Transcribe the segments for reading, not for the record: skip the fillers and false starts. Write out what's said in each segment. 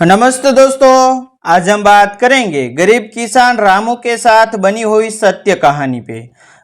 नमस्ते दोस्तों, आज हम बात करेंगे गरीब किसान रामू के साथ बनी हुई सत्य कहानी पे।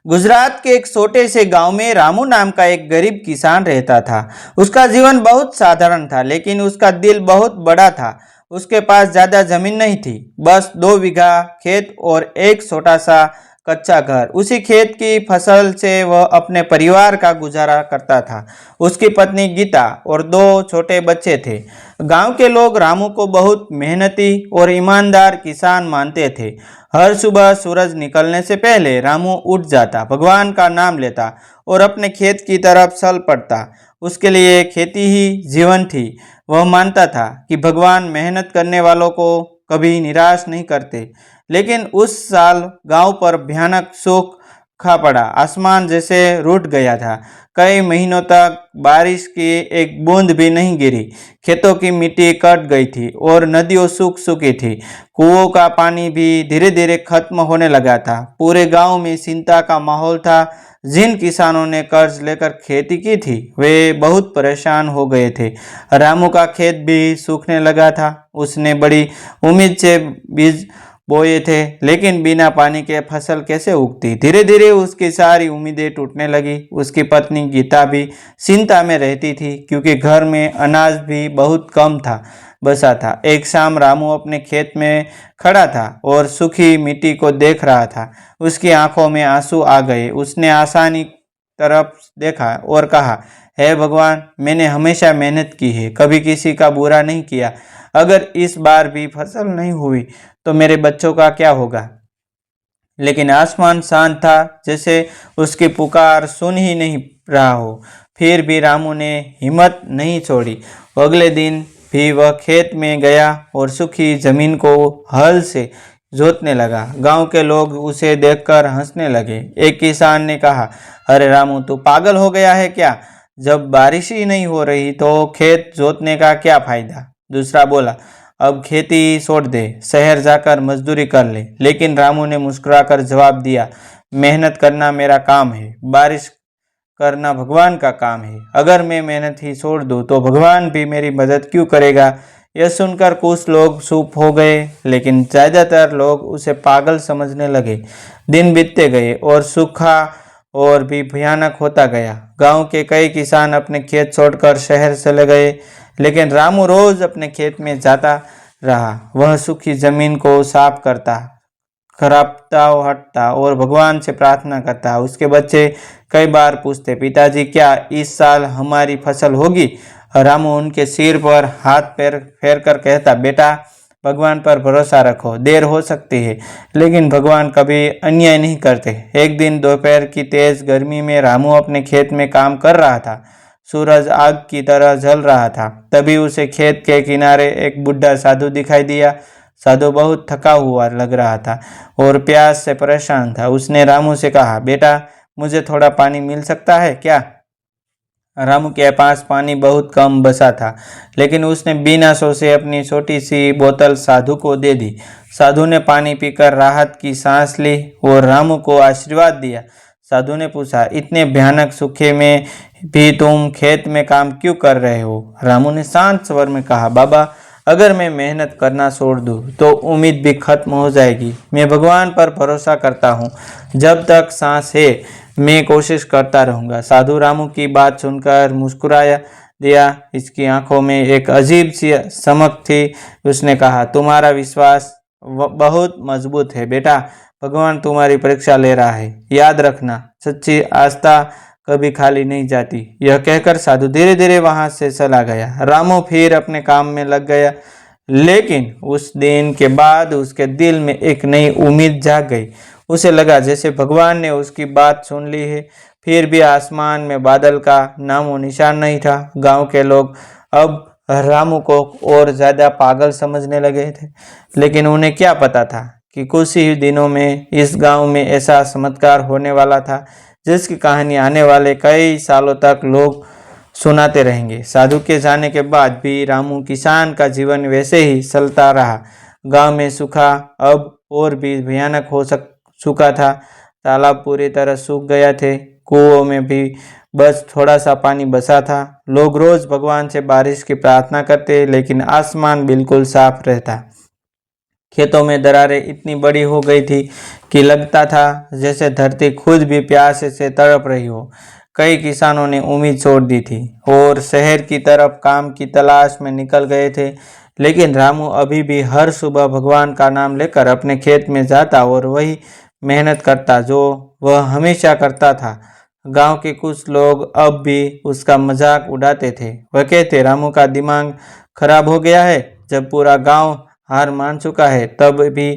गुजरात के एक छोटे से गांव में रामू नाम का एक गरीब किसान रहता था। उसका जीवन बहुत साधारण था, लेकिन उसका दिल बहुत बड़ा था। उसके पास ज्यादा जमीन नहीं थी, बस 2 बीघा खेत और एक छोटा सा कच्चा घर। उसी खेत की फसल से वह अपने परिवार का गुजारा करता था। उसकी पत्नी गीता और 2 छोटे बच्चे थे। गांव के लोग रामू को बहुत मेहनती और ईमानदार किसान मानते थे। हर सुबह सूरज निकलने से पहले रामू उठ जाता, भगवान का नाम लेता और अपने खेत की तरफ चल पड़ता। उसके लिए खेती ही जीवन थी। वह मानता था कि भगवान मेहनत करने वालों को कभी निराश नहीं करते। लेकिन उस साल गांव पर भयानक सूखा पड़ा। आसमान जैसे रूठ गया था। कई महीनों तक बारिश की एक बूंद भी नहीं गिरी। खेतों की मिट्टी कट गई थी और नदियों सूख चुकी थी। कुओं का पानी भी धीरे धीरे खत्म होने लगा था। पूरे गांव में चिंता का माहौल था। जिन किसानों ने कर्ज लेकर खेती की थी वे बहुत परेशान हो गए थे। रामू का खेत भी सूखने लगा था। उसने बड़ी उम्मीद से बीज बोए थे, लेकिन बिना पानी के फसल कैसे उगती। धीरे धीरे उसकी सारी उम्मीदें टूटने लगी। उसकी पत्नी गीता भी चिंता में रहती थी, क्योंकि घर में अनाज भी बहुत कम था बचा था। एक शाम रामू अपने खेत में खड़ा था और सूखी मिट्टी को देख रहा था। उसकी आंखों में आंसू आ गए। उसने आसानी तरफ देखा और कहा, हे भगवान, मैंने हमेशा मेहनत की है, कभी किसी का बुरा नहीं किया। अगर इस बार भी फसल नहीं हुई तो मेरे बच्चों का क्या होगा। लेकिन आसमान शांत था, जैसे उसकी पुकार सुन ही नहीं रहा हो। फिर भी रामू ने हिम्मत नहीं छोड़ी। अगले दिन भी वह खेत में गया और सूखी जमीन को हल से जोतने लगा। गांव के लोग उसे देखकर हंसने लगे। एक किसान ने कहा, अरे रामू, तू पागल हो गया है क्या? जब बारिश ही नहीं हो रही तो खेत जोतने का क्या फायदा। दूसरा बोला, अब खेती छोड़ दे, शहर जाकर मजदूरी कर ले। लेकिन रामू ने मुस्कुराकर जवाब दिया, मेहनत करना मेरा काम है, बारिश करना भगवान का काम है। अगर मैं मेहनत ही छोड़ दूं तो भगवान भी मेरी मदद क्यों करेगा। यह सुनकर कुछ लोग चुप हो गए, लेकिन ज्यादातर लोग उसे पागल समझने लगे। दिन बीतते गए और सूखा और भी भयानक होता गया। गांव के कई किसान अपने खेत छोड़कर शहर चले गए, लेकिन रामू रोज अपने खेत में जाता रहा। वह सूखी जमीन को साफ करता, खराबता हटता और भगवान से प्रार्थना करता। उसके बच्चे कई बार पूछते, पिताजी, क्या इस साल हमारी फसल होगी? रामू उनके सिर पर हाथ पैर फेर कर कहता, बेटा, भगवान पर भरोसा रखो, देर हो सकती है, लेकिन भगवान कभी अन्याय नहीं करते। एक दिन दोपहर की तेज गर्मी में रामू अपने खेत में काम कर रहा था। सूरज आग की तरह जल रहा था। तभी उसे खेत के किनारे एक बुढ़ा साधु दिखाई दिया। साधु बहुत थका हुआ लग रहा था और प्यास से परेशान था। उसने रामू से कहा, बेटा, मुझे थोड़ा पानी मिल सकता है क्या? रामू के पास पानी बहुत कम बचा था, लेकिन उसने बिना सोचे अपनी छोटी सी बोतल साधु को दे दी। साधु ने पानी पीकर राहत की सांस ली और रामू को आशीर्वाद दिया। साधु ने पूछा, इतने भयानक सूखे में भी तुम खेत में काम क्यों कर रहे हो? रामू ने शांत स्वर में कहा, बाबा, अगर मैं मेहनत करना छोड़ दूं तो उम्मीद भी खत्म हो जाएगी। मैं भगवान पर भरोसा करता हूँ। जब तक सांस है मैं कोशिश करता रहूँगा। साधु रामू की बात सुनकर मुस्कुराया दिया। इसकी आंखों में एक अजीब सी चमक थी। उसने कहा, तुम्हारा विश्वास बहुत मजबूत है बेटा, भगवान तुम्हारी परीक्षा ले रहा है। याद रखना, सच्ची आस्था कभी खाली नहीं जाती। यह कहकर साधु धीरे धीरे वहां से चला गया। रामू फिर अपने काम में लग गया, लेकिन उस दिन के बाद उसके दिल में एक नई उम्मीद जाग गई। उसे लगा जैसे भगवान ने उसकी बात सुन ली है। फिर भी आसमान में बादल का नामो निशान नहीं था। गांव के लोग अब रामू को और ज्यादा पागल समझने लगे थे, लेकिन उन्हें क्या पता था कि कुछ ही दिनों में इस गांव में ऐसा चमत्कार होने वाला था जिसकी कहानी आने वाले कई सालों तक लोग सुनाते रहेंगे। साधु के जाने के बाद भी रामू किसान का जीवन वैसे ही चलता रहा। गांव में सूखा अब और भी भयानक हो चुका था। तालाब पूरी तरह सूख गया थे। कुओं में भी बस थोड़ा सा पानी बसा था। लोग रोज भगवान से बारिश की प्रार्थना करते, लेकिन आसमान बिल्कुल साफ रहता। खेतों में दरारें इतनी बड़ी हो गई थी कि लगता था जैसे धरती खुद भी प्यास से तड़प रही हो। कई किसानों ने उम्मीद छोड़ दी थी और शहर की तरफ काम की तलाश में निकल गए थे, लेकिन रामू अभी भी हर सुबह भगवान का नाम लेकर अपने खेत में जाता और वही मेहनत करता जो वह हमेशा करता था। गांव के कुछ लोग अब भी उसका मजाक उड़ाते थे। वह कहते, रामू का दिमाग खराब हो गया है। जब पूरा गांव हार मान चुका है तब भी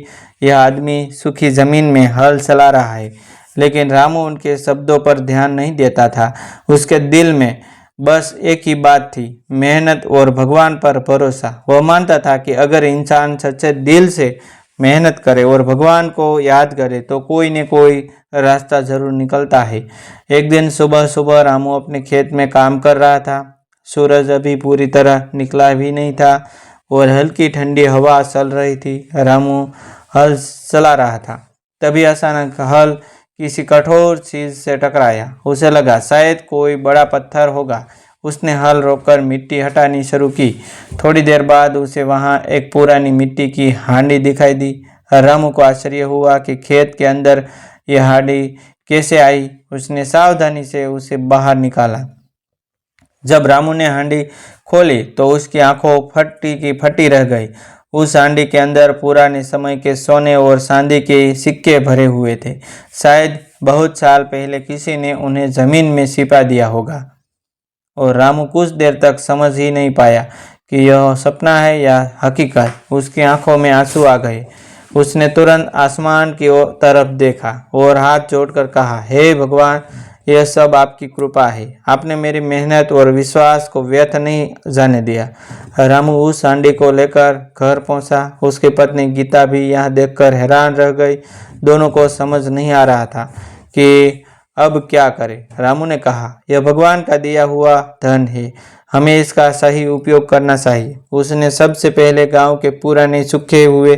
यह आदमी सूखी जमीन में हल चला रहा है। लेकिन रामू उनके शब्दों पर ध्यान नहीं देता था। उसके दिल में बस एक ही बात थी, मेहनत और भगवान पर भरोसा। वह मानता था कि अगर इंसान सच्चे दिल से मेहनत करे और भगवान को याद करे तो कोई न कोई रास्ता जरूर निकलता है। एक दिन सुबह सुबह रामू अपने खेत में काम कर रहा था। सूरज अभी पूरी तरह निकला भी नहीं था और हल्की ठंडी हवा चल रही थी। रामू हल चला रहा था, तभी अचानक हल किसी कठोर चीज से टकराया। उसे लगा शायद कोई बड़ा पत्थर होगा। उसने हल रोककर मिट्टी हटानी शुरू की। थोड़ी देर बाद उसे वहां एक पुरानी मिट्टी की हांडी दिखाई दी। रामू को आश्चर्य हुआ कि खेत के अंदर यह हांडी कैसे आई। उसने सावधानी से उसे बाहर निकाला। जब रामू ने हांडी खोली तो उसकी आंखों फटी की फटी रह गई। उस हांडी के अंदर पुराने समय के सोने और चांदी के सिक्के भरे हुए थे। शायद बहुत साल पहले किसी ने उन्हें जमीन में छिपा दिया होगा। और रामू कुछ देर तक समझ ही नहीं पाया कि यह सपना है या हकीकत। उसकी आंखों में आंसू आ गए। उसने तुरंत आसमान की तरफ देखा और हाथ जोड़कर कहा, हे भगवान, यह सब आपकी कृपा है। आपने मेरी मेहनत और विश्वास को व्यर्थ नहीं जाने दिया। रामू उस हांडी को लेकर घर पहुंचा। उसकी पत्नी गीता भी यह देखकर हैरान रह गई। दोनों को समझ नहीं आ रहा था कि अब क्या करें। रामू ने कहा, यह भगवान का दिया हुआ धन है, हमें इसका सही उपयोग करना चाहिए। उसने सबसे पहले गांव के पुराने सूखे हुए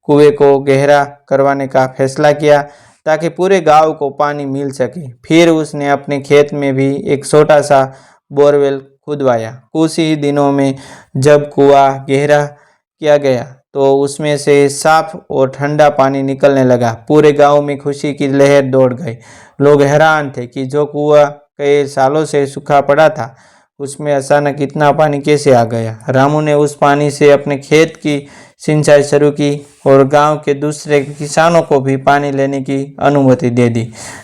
कुएं को गहरा करवाने का फैसला किया ताकि पूरे गांव को पानी मिल सके। फिर उसने अपने खेत में भी एक छोटा सा बोरवेल खुदवाया। कुछ ही दिनों में जब कुआं गहरा किया गया तो उसमें से साफ और ठंडा पानी निकलने लगा। पूरे गांव में खुशी की लहर दौड़ गई। लोग हैरान थे कि जो कुआं कई सालों से सूखा पड़ा था उसमें अचानक इतना पानी कैसे आ गया। रामू ने उस पानी से अपने खेत की सिंचाई शुरू की और गांव के दूसरे किसानों को भी पानी लेने की अनुमति दे दी।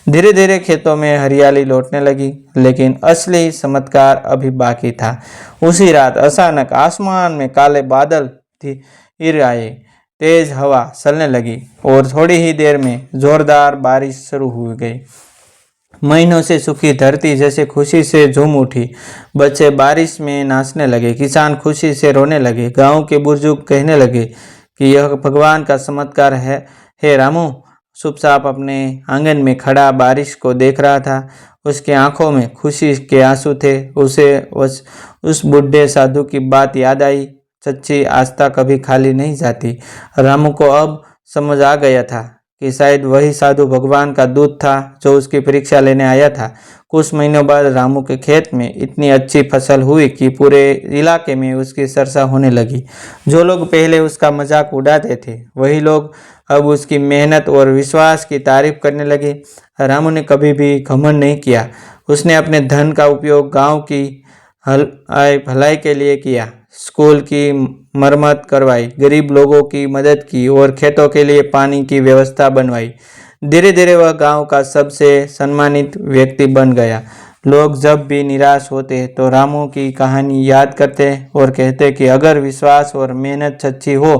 धीरे धीरे खेतों में हरियाली लौटने लगी, लेकिन असली चमत्कार अभी बाकी था। उसी रात अचानक आसमान में काले बादल घिर आए। तेज हवा चलने लगी और थोड़ी ही देर में जोरदार बारिश शुरू हो गई। महीनों से सूखी धरती जैसे खुशी से झूम उठी। बच्चे बारिश में नाचने लगे, किसान खुशी से रोने लगे। गांव के बुजुर्ग कहने लगे कि यह भगवान का चमत्कार है। रामू चुपचाप अपने आंगन में खड़ा बारिश को देख रहा था। उसकी आंखों में खुशी के आंसू थे। उसे उस बूढ़े साधु की बात याद आई, सच्ची आस्था कभी खाली नहीं जाती। रामू को अब समझ आ गया था कि शायद वही साधु भगवान का दूत था जो उसकी परीक्षा लेने आया था। कुछ महीनों बाद रामू के खेत में इतनी अच्छी फसल हुई कि पूरे इलाके में उसकी चर्चा होने लगी। जो लोग पहले उसका मजाक उड़ाते थे वही लोग अब उसकी मेहनत और विश्वास की तारीफ करने लगे। रामू ने कभी भी घमंड नहीं किया। उसने अपने धन का उपयोग गांव की भलाई के लिए किया। स्कूल की मरम्मत करवाई, गरीब लोगों की मदद की और खेतों के लिए पानी की व्यवस्था बनवाई। धीरे धीरे वह गांव का सबसे सम्मानित व्यक्ति बन गया। लोग जब भी निराश होते तो रामू की कहानी याद करते और कहते कि अगर विश्वास और मेहनत सच्ची हो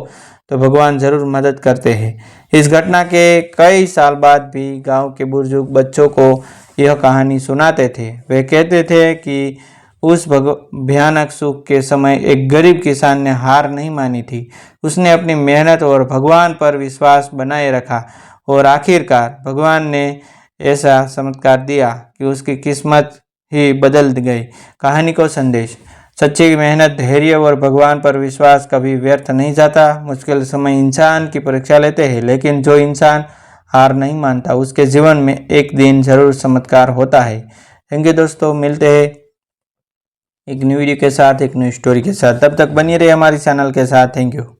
तो भगवान जरूर मदद करते हैं। इस घटना के कई साल बाद भी गांव के बुजुर्ग बच्चों को यह कहानी सुनाते थे। वे कहते थे कि उस भयानक सुख के समय एक गरीब किसान ने हार नहीं मानी थी। उसने अपनी मेहनत और भगवान पर विश्वास बनाए रखा और आखिरकार भगवान ने ऐसा चमत्कार दिया कि उसकी किस्मत ही बदल गई। कहानी को संदेश, सच्ची मेहनत, धैर्य और भगवान पर विश्वास कभी व्यर्थ नहीं जाता। मुश्किल समय इंसान की परीक्षा लेते हैं, लेकिन जो इंसान हार नहीं मानता उसके जीवन में एक दिन जरूर चमत्कार होता है। थैंक यू दोस्तों, मिलते हैं एक न्यू वीडियो के साथ, एक न्यू स्टोरी के साथ। तब तक बनिए रहिए हमारी चैनल के साथ। Thank you.